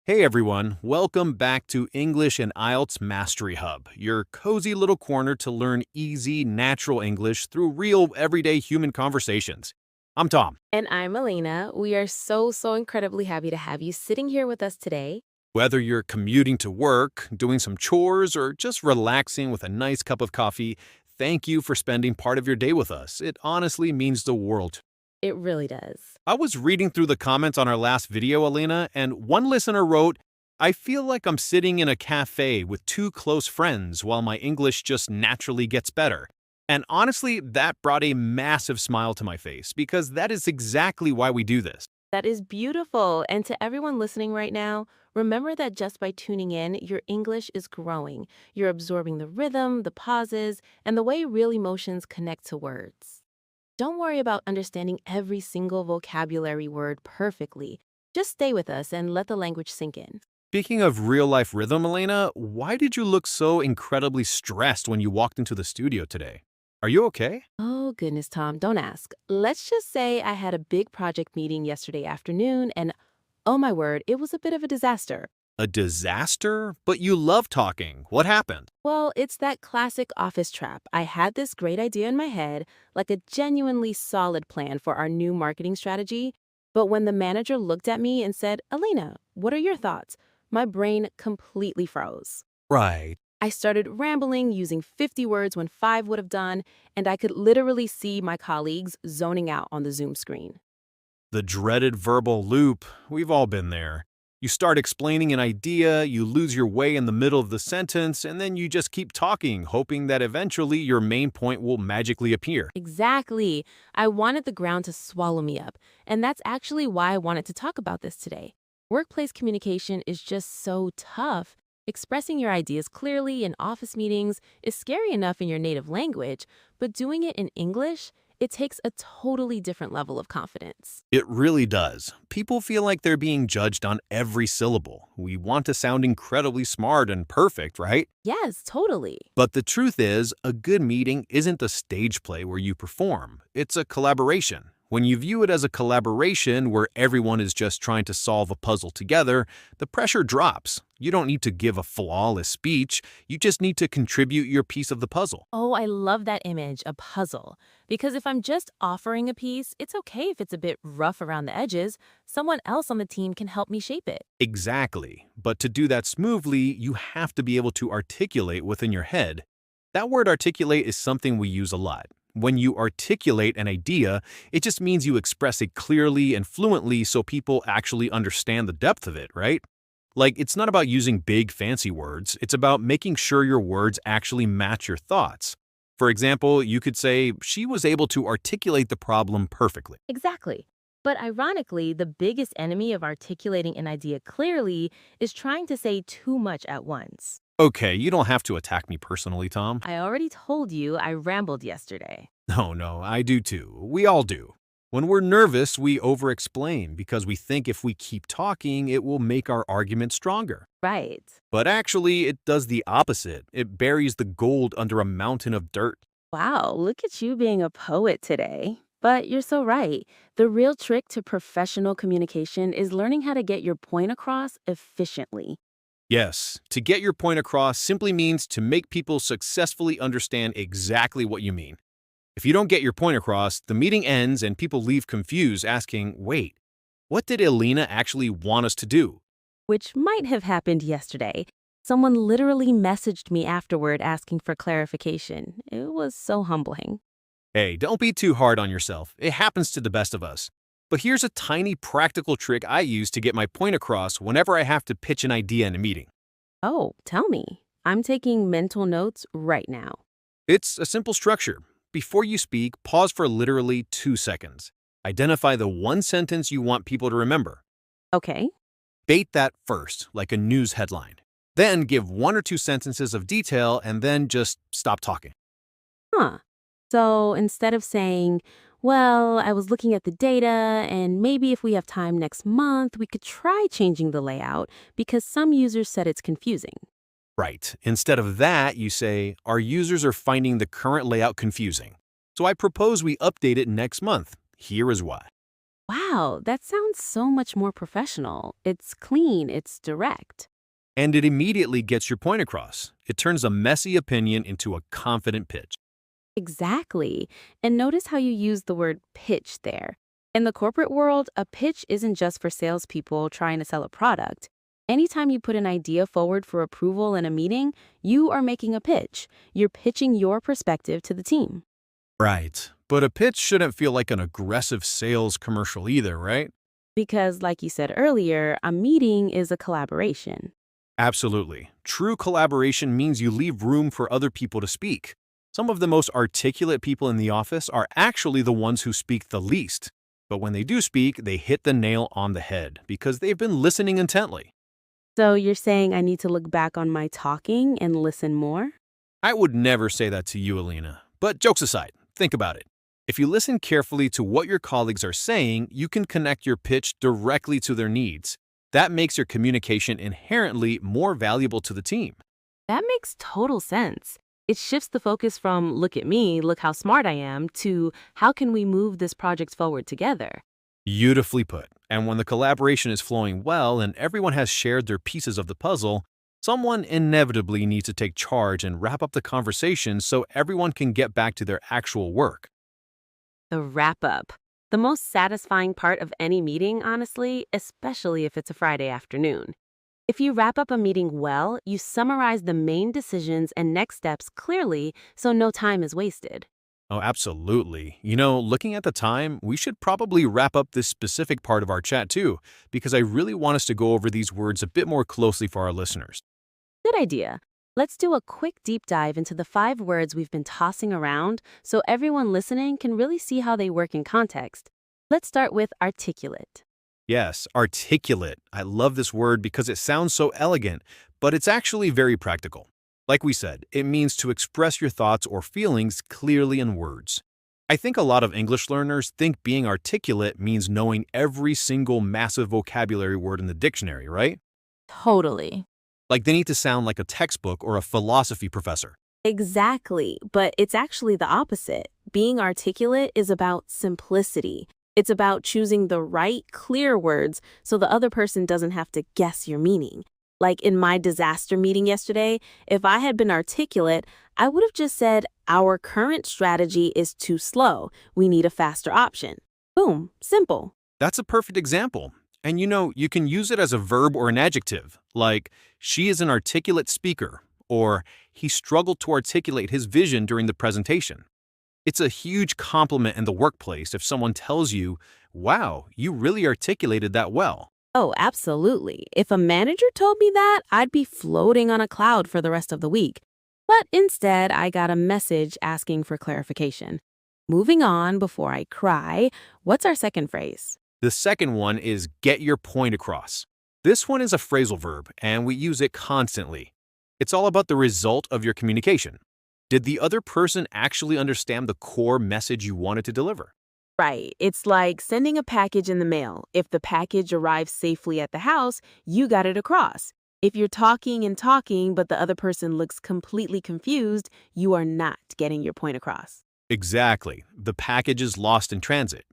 Hey everyone, welcome back to English and IELTS Mastery Hub, your cozy little corner to learn easy, natural English through real, everyday human conversations. I'm Tom. And I'm Elena. We are so incredibly happy to have you sitting here with us today. Whether you're commuting to work, doing some chores, or just relaxing with a nice cup of coffee, thank you for spending part of your day with us. It honestly means the world. It really does. I was reading through the comments on our last video, Elena, and one listener wrote, I feel like I'm sitting in a cafe with two close friends while my English just naturally gets better. And honestly, that brought a massive smile to my face because that is exactly why we do this. That is beautiful. And to everyone listening right now, remember that just by tuning in, your English is growing. You're absorbing the rhythm, the pauses, and the way real emotions connect to words. Don't worry about understanding every single vocabulary word perfectly. Just stay with us and let the language sink in. Speaking of real life rhythm, Elena, why did you look so incredibly stressed when you walked into the studio today? Are you okay? Oh, goodness, Tom, don't ask. Let's just say I had a big project meeting yesterday afternoon, and oh my word, it was a bit of a disaster. A disaster? But you love talking. What happened? Well, it's that classic office trap. I had this great idea in my head, like a genuinely solid plan for our new marketing strategy. But when the manager looked at me and said, Elena, what are your thoughts? My brain completely froze. Right. I started rambling, using 50 words when 5 would have done, and I could literally see my colleagues zoning out on the Zoom screen. The dreaded verbal loop. We've all been there. You start explaining an idea, you lose your way in the middle of the sentence, and then you just keep talking, hoping that eventually your main point will magically appear. Exactly. I wanted the ground to swallow me up, and that's actually why I wanted to talk about this today. Workplace communication is just so tough. Expressing your ideas clearly in office meetings is scary enough in your native language, but doing it in English, it takes a totally different level of confidence. It really does. People feel like they're being judged on every syllable. We want to sound incredibly smart and perfect, right? Yes, totally. But the truth is, a good meeting isn't a stage play where you perform. It's a collaboration. When you view it as a collaboration where everyone is just trying to solve a puzzle together, the pressure drops. You don't need to give a flawless speech, you just need to contribute your piece of the puzzle. Oh, I love that image, a puzzle. Because if I'm just offering a piece, it's okay if it's a bit rough around the edges. Someone else on the team can help me shape it. Exactly. But to do that smoothly, you have to be able to articulate within your head. That word articulate is something we use a lot. When you articulate an idea, it just means you express it clearly and fluently so people actually understand the depth of it, right? Like, it's not about using big, fancy words. It's about making sure your words actually match your thoughts. For example, you could say, she was able to articulate the problem perfectly. Exactly. But ironically, the biggest enemy of articulating an idea clearly is trying to say too much at once. Okay, you don't have to attack me personally, Tom. I already told you I rambled yesterday. No, I do too. We all do. When we're nervous, we over-explain because we think if we keep talking, it will make our argument stronger. Right. But actually, it does the opposite. It buries the gold under a mountain of dirt. Wow, look at you being a poet today. But you're so right. The real trick to professional communication is learning how to get your point across efficiently. Yes, to get your point across simply means to make people successfully understand exactly what you mean. If you don't get your point across, the meeting ends and people leave confused asking, wait, what did Elena actually want us to do? Which might have happened yesterday. Someone literally messaged me afterward asking for clarification. It was so humbling. Hey, don't be too hard on yourself. It happens to the best of us. But here's a tiny practical trick I use to get my point across whenever I have to pitch an idea in a meeting. Oh, tell me. I'm taking mental notes right now. It's a simple structure. Before you speak, pause for literally 2 seconds. Identify the one sentence you want people to remember. Okay. Bait that first, like a news headline. Then give 1 or 2 sentences of detail and then just stop talking. Huh. So instead of saying, well, I was looking at the data, and maybe if we have time next month, we could try changing the layout because some users said it's confusing. Right. Instead of that, you say, our users are finding the current layout confusing. So I propose we update it next month. Here is why. Wow, that sounds so much more professional. It's clean, it's direct. And it immediately gets your point across. It turns a messy opinion into a confident pitch. Exactly. And notice how you use the word pitch there. In the corporate world, a pitch isn't just for salespeople trying to sell a product. Anytime you put an idea forward for approval in a meeting, you are making a pitch. You're pitching your perspective to the team. Right. But a pitch shouldn't feel like an aggressive sales commercial either, right? Because, like you said earlier, a meeting is a collaboration. Absolutely. True collaboration means you leave room for other people to speak. Some of the most articulate people in the office are actually the ones who speak the least. But when they do speak, they hit the nail on the head because they've been listening intently. So you're saying I need to look back on my talking and listen more? I would never say that to you, Elena. But jokes aside, think about it. If you listen carefully to what your colleagues are saying, you can connect your pitch directly to their needs. That makes your communication inherently more valuable to the team. That makes total sense. It shifts the focus from look at me, look how smart I am, to how can we move this project forward together? Beautifully put. And when the collaboration is flowing well and everyone has shared their pieces of the puzzle, someone inevitably needs to take charge and wrap up the conversation so everyone can get back to their actual work. The wrap up. The most satisfying part of any meeting, honestly, especially if it's a Friday afternoon. If you wrap up a meeting well, you summarize the main decisions and next steps clearly so no time is wasted. Oh, absolutely. Looking at the time, we should probably wrap up this specific part of our chat too, because I really want us to go over these words a bit more closely for our listeners. Good idea. Let's do a quick deep dive into the 5 words we've been tossing around so everyone listening can really see how they work in context. Let's start with articulate. Yes, articulate. I love this word because it sounds so elegant, but it's actually very practical. Like we said, it means to express your thoughts or feelings clearly in words. I think a lot of English learners think being articulate means knowing every single massive vocabulary word in the dictionary, right? Totally. Like they need to sound like a textbook or a philosophy professor. Exactly, but it's actually the opposite. Being articulate is about simplicity. It's about choosing the right, clear words so the other person doesn't have to guess your meaning. Like in my disaster meeting yesterday, if I had been articulate, I would have just said, our current strategy is too slow. We need a faster option. Boom, simple. That's a perfect example. And you can use it as a verb or an adjective, like, she is an articulate speaker, or he struggled to articulate his vision during the presentation. It's a huge compliment in the workplace if someone tells you, wow, you really articulated that well. Oh, absolutely. If a manager told me that, I'd be floating on a cloud for the rest of the week. But instead, I got a message asking for clarification. Moving on before I cry, what's our second phrase? The second one is get your point across. This one is a phrasal verb, and we use it constantly. It's all about the result of your communication. Did the other person actually understand the core message you wanted to deliver? Right. It's like sending a package in the mail. If the package arrives safely at the house, you got it across. If you're talking and talking, but the other person looks completely confused, you are not getting your point across. Exactly. The package is lost in transit.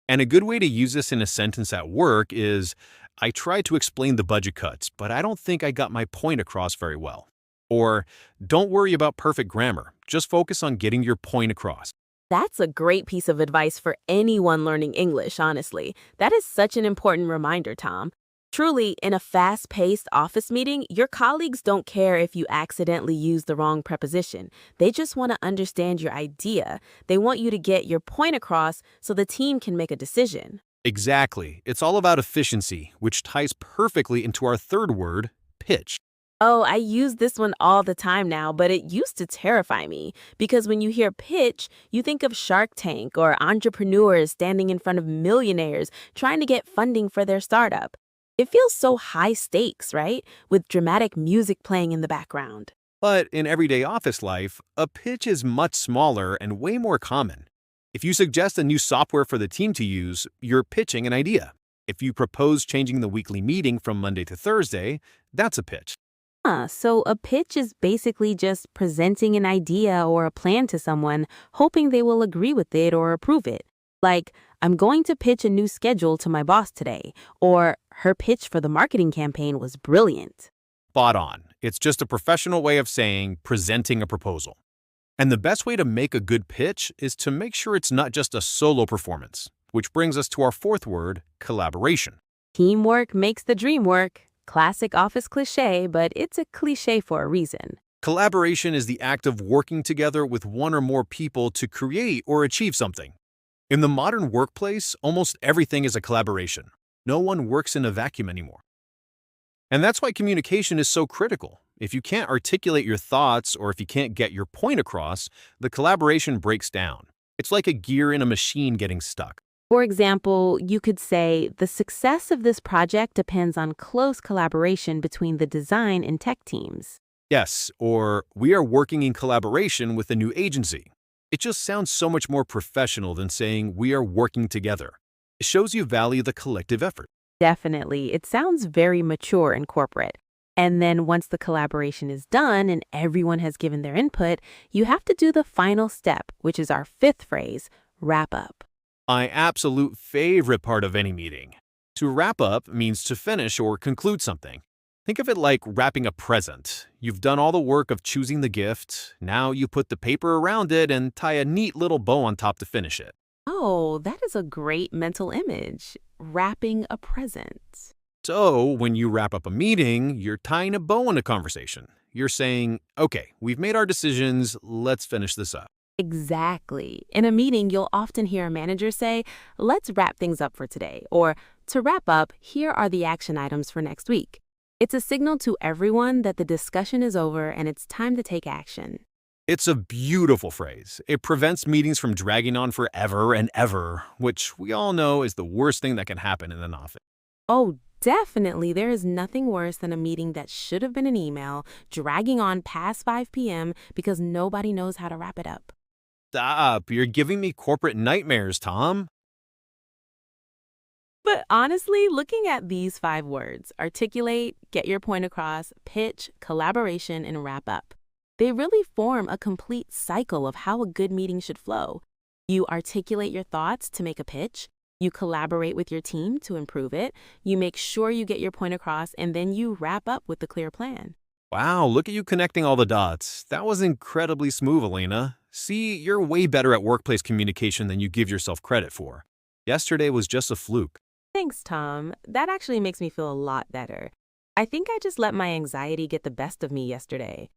And a good way to use this in a sentence at work is, I tried to explain the budget cuts, but I don't think I got my point across very well. Or, don't worry about perfect grammar, just focus on getting your point across. That's a great piece of advice for anyone learning English, honestly. That is such an important reminder, Tom. Truly, in a fast-paced office meeting, your colleagues don't care if you accidentally use the wrong preposition. They just want to understand your idea. They want you to get your point across so the team can make a decision. Exactly. It's all about efficiency, which ties perfectly into our third word, pitch. Oh, I use this one all the time now, but it used to terrify me because when you hear pitch, you think of Shark Tank or entrepreneurs standing in front of millionaires trying to get funding for their startup. It feels so high stakes, right? With dramatic music playing in the background. But in everyday office life, a pitch is much smaller and way more common. If you suggest a new software for the team to use, you're pitching an idea. If you propose changing the weekly meeting from Monday to Thursday, that's a pitch. So a pitch is basically just presenting an idea or a plan to someone, hoping they will agree with it or approve it. Like, I'm going to pitch a new schedule to my boss today, or her pitch for the marketing campaign was brilliant. Spot on. It's just a professional way of saying presenting a proposal. And the best way to make a good pitch is to make sure it's not just a solo performance, which brings us to our fourth word, collaboration. Teamwork makes the dream work. Classic office cliche, but it's a cliche for a reason. Collaboration is the act of working together with one or more people to create or achieve something. In the modern workplace, almost everything is a collaboration. No one works in a vacuum anymore. And that's why communication is so critical. If you can't articulate your thoughts or if you can't get your point across, the collaboration breaks down. It's like a gear in a machine getting stuck. For example, you could say the success of this project depends on close collaboration between the design and tech teams. Yes, or we are working in collaboration with a new agency. It just sounds so much more professional than saying we are working together. It shows you value the collective effort. Definitely. It sounds very mature and corporate. And then once the collaboration is done and everyone has given their input, you have to do the final step, which is our fifth phrase, wrap up. My absolute favorite part of any meeting. To wrap up means to finish or conclude something. Think of it like wrapping a present. You've done all the work of choosing the gift. Now you put the paper around it and tie a neat little bow on top to finish it. Oh, that is a great mental image. Wrapping a present. So, when you wrap up a meeting, you're tying a bow on a conversation. You're saying, okay, we've made our decisions, let's finish this up. Exactly. In a meeting, you'll often hear a manager say, let's wrap things up for today. Or, to wrap up, here are the action items for next week. It's a signal to everyone that the discussion is over and it's time to take action. It's a beautiful phrase. It prevents meetings from dragging on forever and ever, which we all know is the worst thing that can happen in an office. Oh, definitely. There is nothing worse than a meeting that should have been an email dragging on past 5 p.m. because nobody knows how to wrap it up. Stop, you're giving me corporate nightmares, Tom. But honestly, looking at these 5 words, articulate, get your point across, pitch, collaboration, and wrap up, they really form a complete cycle of how a good meeting should flow. You articulate your thoughts to make a pitch, you collaborate with your team to improve it, you make sure you get your point across, and then you wrap up with a clear plan. Wow, look at you connecting all the dots. That was incredibly smooth, Elena. See, you're way better at workplace communication than you give yourself credit for. Yesterday was just a fluke. Thanks, Tom. That actually makes me feel a lot better. I think I just let my anxiety get the best of me yesterday.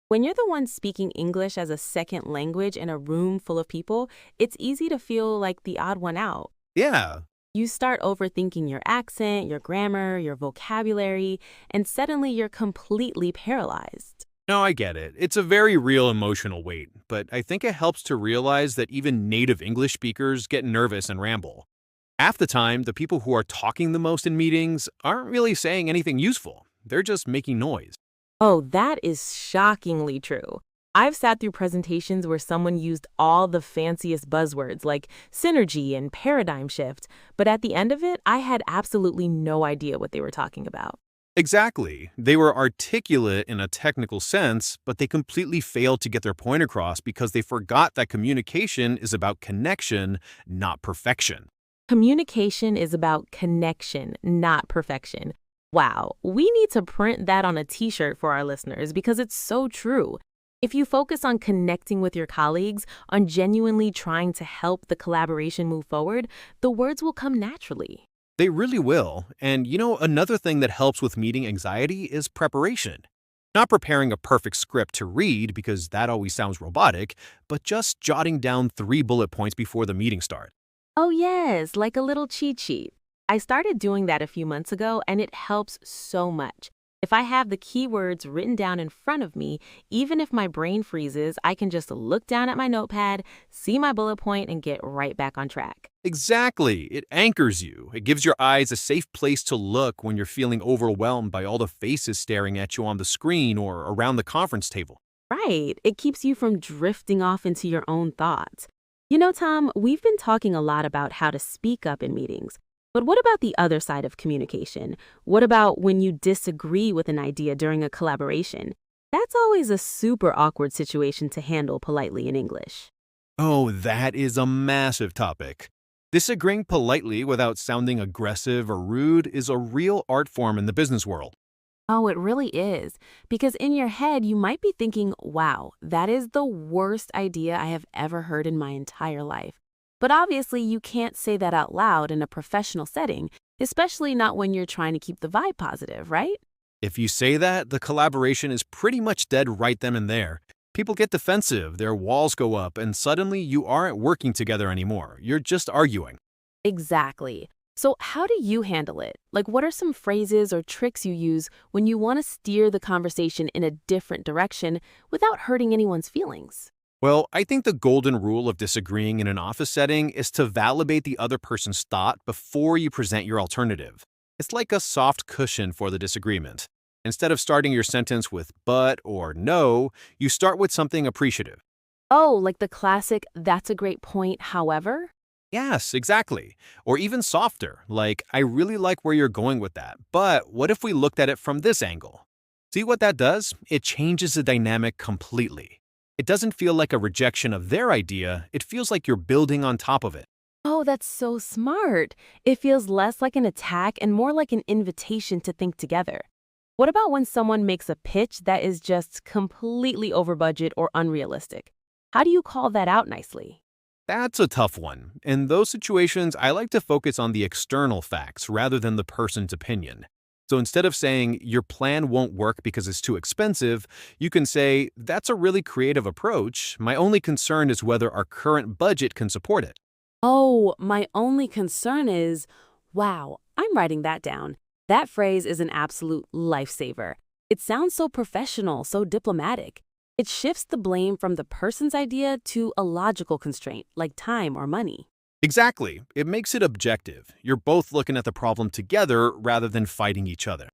When you're the one speaking English as a second language in a room full of people, it's easy to feel like the odd one out. Yeah, You start overthinking your accent, your grammar, your vocabulary, and suddenly you're completely paralyzed. no, I get it. It's a very real emotional weight, but I think it helps to realize that even native English speakers get nervous and ramble. Half the time, the people who are talking the most in meetings aren't really saying anything useful. They're just making noise. Oh, that is shockingly true. I've sat through presentations where someone used all the fanciest buzzwords like synergy and paradigm shift, but at the end of it, I had absolutely no idea what they were talking about. Exactly. They were articulate in a technical sense, but they completely failed to get their point across because they forgot that communication is about connection, not perfection. Communication is about connection, not perfection. Wow, we need to print that on a t-shirt for our listeners because it's so true. If you focus on connecting with your colleagues, on genuinely trying to help the collaboration move forward, the words will come naturally. They really will. And another thing that helps with meeting anxiety is preparation. Not preparing a perfect script to read because that always sounds robotic, but just jotting down 3 bullet points before the meeting starts. Oh yes, like a little cheat sheet. I started doing that a few months ago and it helps so much. If I have the keywords written down in front of me, even if my brain freezes, I can just look down at my notepad, see my bullet point, and get right back on track. Exactly. It anchors you. It gives your eyes a safe place to look when you're feeling overwhelmed by all the faces staring at you on the screen or around the conference table. Right, it keeps you from drifting off into your own thoughts. You know, Tom, we've been talking a lot about how to speak up in meetings. But what about the other side of communication? What about when you disagree with an idea during a collaboration? That's always a super awkward situation to handle politely in English. Oh, that is a massive topic. Disagreeing politely without sounding aggressive or rude is a real art form in the business world. Oh, it really is. Because in your head, you might be thinking, wow, that is the worst idea I have ever heard in my entire life. But obviously, you can't say that out loud in a professional setting, especially not when you're trying to keep the vibe positive, right? If you say that, the collaboration is pretty much dead right then and there. People get defensive, their walls go up, and suddenly you aren't working together anymore. You're just arguing. Exactly. So, how do you handle it? Like, what are some phrases or tricks you use when you want to steer the conversation in a different direction without hurting anyone's feelings? Well, I think the golden rule of disagreeing in an office setting is to validate the other person's thought before you present your alternative. It's like a soft cushion for the disagreement. Instead of starting your sentence with but or no, you start with something appreciative. Oh, like the classic, that's a great point, however? Yes, exactly. Or even softer, like, I really like where you're going with that, but what if we looked at it from this angle? See what that does? It changes the dynamic completely. It doesn't feel like a rejection of their idea, it feels like you're building on top of it. Oh, that's so smart. It feels less like an attack and more like an invitation to think together. What about when someone makes a pitch that is just completely over budget or unrealistic? How do you call that out nicely? That's a tough one. In those situations, I like to focus on the external facts rather than the person's opinion. So instead of saying, your plan won't work because it's too expensive, you can say, that's a really creative approach. My only concern is whether our current budget can support it. Oh, my only concern is, wow, I'm writing that down. That phrase is an absolute lifesaver. It sounds so professional, so diplomatic. It shifts the blame from the person's idea to a logical constraint, like time or money. Exactly. It makes it objective. You're both looking at the problem together rather than fighting each other.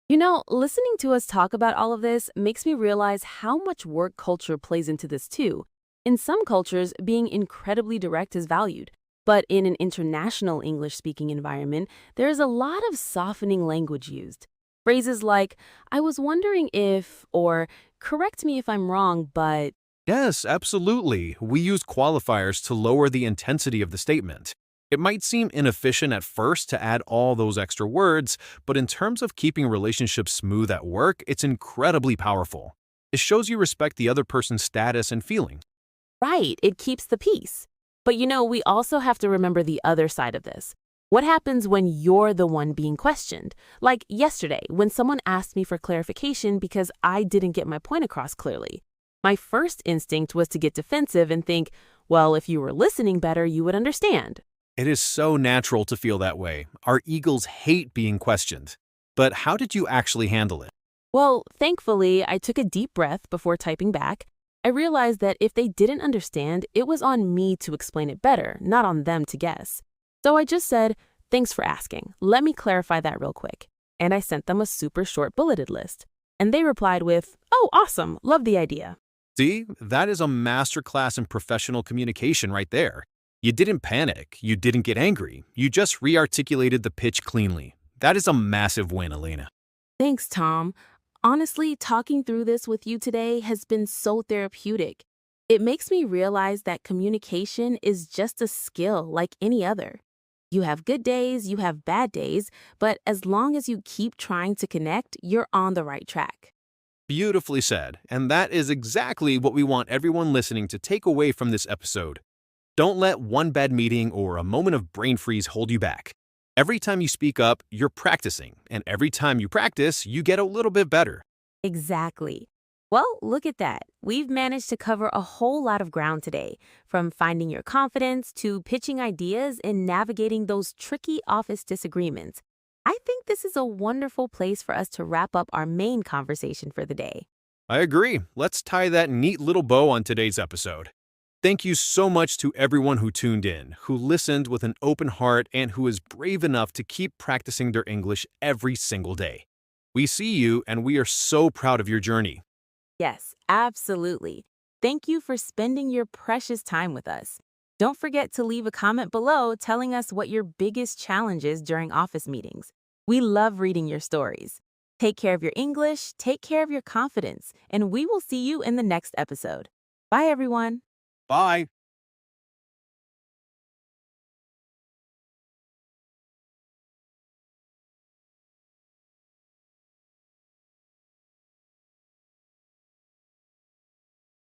You know, listening to us talk about all of this makes me realize how much work culture plays into this too. In some cultures, being incredibly direct is valued. But in an international English speaking environment, there is a lot of softening language used. Phrases like, I was wondering if, or correct me if I'm wrong, but Yes, absolutely. We use qualifiers to lower the intensity of the statement. It might seem inefficient at first to add all those extra words, but in terms of keeping relationships smooth at work, it's incredibly powerful. It shows you respect the other person's status and feeling. right, it keeps the peace. But you know, we also have to remember the other side of this. What happens when you're the one being questioned? Like yesterday, when someone asked me for clarification because I didn't get my point across clearly. My first instinct was to get defensive and think, well, if you were listening better, you would understand. It is so natural to feel that way. Our egos hate being questioned. But how did you actually handle it? Well, thankfully, I took a deep breath before typing back. I realized that if they didn't understand, it was on me to explain it better, not on them to guess. So I just said, thanks for asking. Let me clarify that real quick. And I sent them a super short bulleted list. And they replied with, oh, awesome, love the idea. See, that is a masterclass in professional communication right there. You didn't panic, you didn't get angry, you just re-articulated the pitch cleanly. That is a massive win, Elena. Thanks, Tom. Honestly, talking through this with you today has been so therapeutic. It makes me realize that communication is just a skill like any other. You have good days, you have bad days, but as long as you keep trying to connect, you're on the right track. Beautifully said, and that is exactly what we want everyone listening to take away from this episode. Don't let one bad meeting or a moment of brain freeze hold you back. Every time you speak up, you're practicing, and every time you practice, you get a little bit better. Exactly. Well, look at that. We've managed to cover a whole lot of ground today, from finding your confidence to pitching ideas and navigating those tricky office disagreements. I think this is a wonderful place for us to wrap up our main conversation for the day. I agree. Let's tie that neat little bow on today's episode. Thank you so much to everyone who tuned in, who listened with an open heart, and who is brave enough to keep practicing their English every single day. We see you, and we are so proud of your journey. Yes, absolutely. Thank you for spending your precious time with us. Don't forget to leave a comment below telling us what your biggest challenge is during office meetings. We love reading your stories. Take care of your English, take care of your confidence, and we will see you in the next episode. Bye, everyone. Bye.